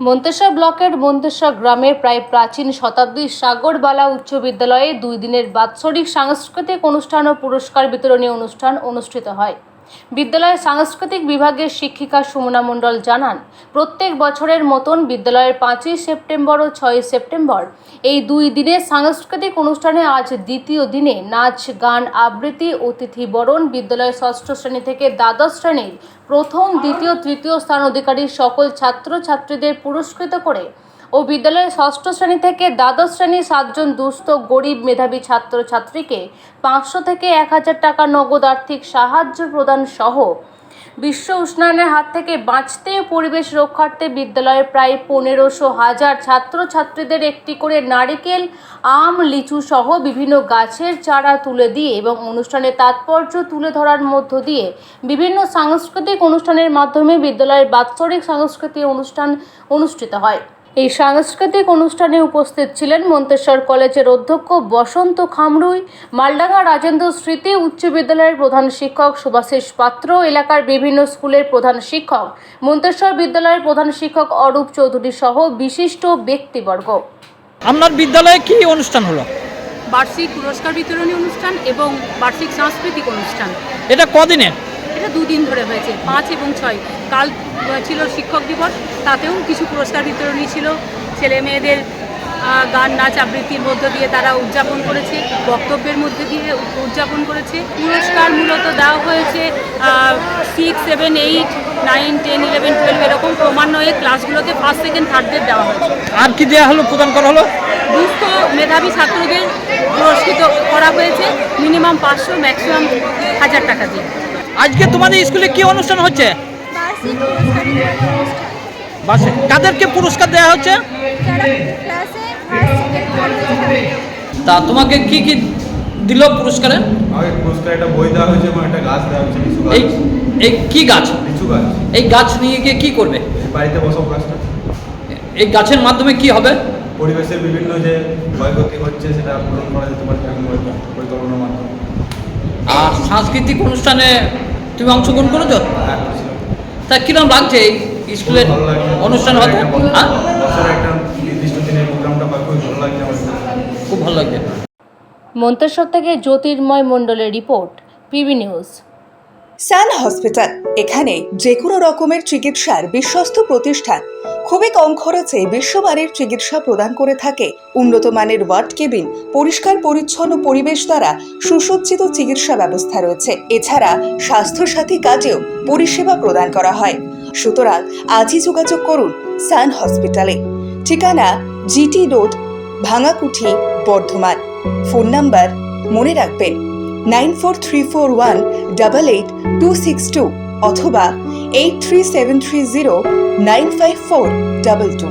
মন্তেশ্বর ব্লকের মন্তেশ্বর গ্রামের প্রায় প্রাচীন শতাব্দীর সাগরবালা উচ্চ বিদ্যালয়ে 2 দিনের বাৎসরিক সাংস্কৃতিক অনুষ্ঠান ও পুরস্কার বিতরণী অনুষ্ঠান অনুষ্ঠিত হয়। বিদ্যালয়ের সাংস্কৃতিক বিভাগের শিক্ষিকা সুমনা মণ্ডল জানান, প্রত্যেক বছরের মতন বিদ্যালয়ের 5ই সেপ্টেম্বর ও 6ই সেপ্টেম্বর এই 2 দিনের সাংস্কৃতিক অনুষ্ঠানে আজ দ্বিতীয় দিনে নাচ, গান, আবৃত্তি, অতিথি বরণ, বিদ্যালয়ের 6ষ্ঠ শ্রেণী থেকে দ্বাদশ শ্রেণীর প্রথম, দ্বিতীয়, তৃতীয় স্থান অধিকারী সকল ছাত্রছাত্রীদের পুরস্কৃত করে ও বিদ্যালয়ের 6ষ্ঠ শ্রেণী থেকে দ্বাদশ শ্রেণীর 7 জন দুস্থ গরিব মেধাবী ছাত্রছাত্রীকে 500 থেকে 1000 টাকা নগদ আর্থিক সাহায্য প্রদান সহ বিশ্ব উষ্ণায়নের হাত থেকে বাঁচতে ও পরিবেশ রক্ষার্থে বিদ্যালয়ের প্রায় 1500 ছাত্রছাত্রীদের একটি করে নারিকেল, আম, লিচু সহ বিভিন্ন গাছের চারা তুলে দিয়ে এবং অনুষ্ঠানের তাৎপর্য তুলে ধরার মধ্য দিয়ে বিভিন্ন সাংস্কৃতিক অনুষ্ঠানের মাধ্যমে বিদ্যালয়ের বাৎসরিক সাংস্কৃতিক অনুষ্ঠান অনুষ্ঠিত হয়। এই সাংস্কৃতিক অনুষ্ঠানে উপস্থিত ছিলেন মন্তেশ্বর কলেজের অধ্যক্ষ বসন্ত খামরুই, মালডাঙ্গা রাজেন্দ্র স্মৃতি উচ্চ বিদ্যালয়ের প্রধান শিক্ষক সুভাষিস পাত্র, এলাকার বিভিন্ন স্কুলের প্রধান শিক্ষক, মন্তেশ্বর বিদ্যালয়ের প্রধান শিক্ষক অরূপ চৌধুরী সহ বিশিষ্ট ব্যক্তিবর্গ। আপনার বিদ্যালয়ে কি অনুষ্ঠান হলো? বার্ষিক পুরস্কার বিতরণী অনুষ্ঠান এবং বার্ষিক সাংস্কৃতিক অনুষ্ঠান। এটা কদিনের? এটা 2 দিন ধরে হয়েছে, 5 এবং 6। কাল ছিল শিক্ষক দিবস, তাতেও কিছু পুরস্কার বিতরণী ছিল। ছেলে মেয়েদের গান, নাচ, আবৃত্তির মধ্য দিয়ে তারা উদযাপন করেছে, বক্তব্যের মধ্যে দিয়ে উদযাপন করেছে। পুরস্কার মূলত দেওয়া হয়েছে 6, 7, 8, 9, 10, 11, 12 এরকম ক্রমান্বয়ে ক্লাসগুলোতে 1st, 2nd, 3rd দেওয়া হয়েছে। আর কি দেওয়া হলো, প্রদান করা হলো? দুস্থ মেধাবী ছাত্রদের পুরস্কৃত করা হয়েছে মিনিমাম 500, ম্যাক্সিমাম 1000 টাকা দিয়ে। আজকে তোমাদের স্কুলে কি অনুষ্ঠান হচ্ছে? কাদেরকে পুরস্কার দেওয়া হচ্ছে? তা তোমাকে কি কি দিল পুরস্কারে? আমাকে পুরস্কার একটা বই দেওয়া হয়েছে এবং একটা গাছ দেওয়া হয়েছে। এই কি গাছ? লিচু গাছ। এই গাছ নিয়ে গিয়ে কি করবে? বাড়িতে বসাবো গাছটা। এই গাছের মাধ্যমে কি হবে? পরিবেশের বিভিন্ন যে ক্ষয়ক্ষতি হচ্ছে সেটা পূরণ করা যেতে পারে পরিকল্পনার মাধ্যমে। আর সাংস্কৃতিক অনুষ্ঠানে তুমি অংশগ্রহণ করেছো? হ্যাঁ, করেছিলাম। তা কিরকম লাগছে এই স্কুলের অনুষ্ঠান হতে? বছরে একটা নির্দিষ্ট দিনের প্রোগ্রামটা খুবই ভালো লাগছে আমার। খুব ভালো লাগছে। মন্তেশ্বর থেকে জ্যোতির্ময় মণ্ডলের রিপোর্ট, পিবি নিউজ। সান হসপিটাল, এখানে যে কোনো রকমের চিকিৎসার বিশ্বস্ত প্রতিষ্ঠান। খুবই কম খরচে বিশ্বমানের চিকিৎসা প্রদান করে থাকে। উন্নত মানের ওয়ার্ড কেবিন, পরিষ্কার পরিচ্ছন্ন পরিবেশ দ্বারা সুসজ্জিত চিকিৎসা ব্যবস্থা রয়েছে। এছাড়া স্বাস্থ্যসাথী কাজেও পরিষেবা প্রদান করা হয়। সুতরাং আজই যোগাযোগ করুন সান হসপিটালে। ঠিকানা GT road, Bhangakuthi, Bardhaman. Phone number মনে রাখবেন 9434188262 অথবা 83730954222।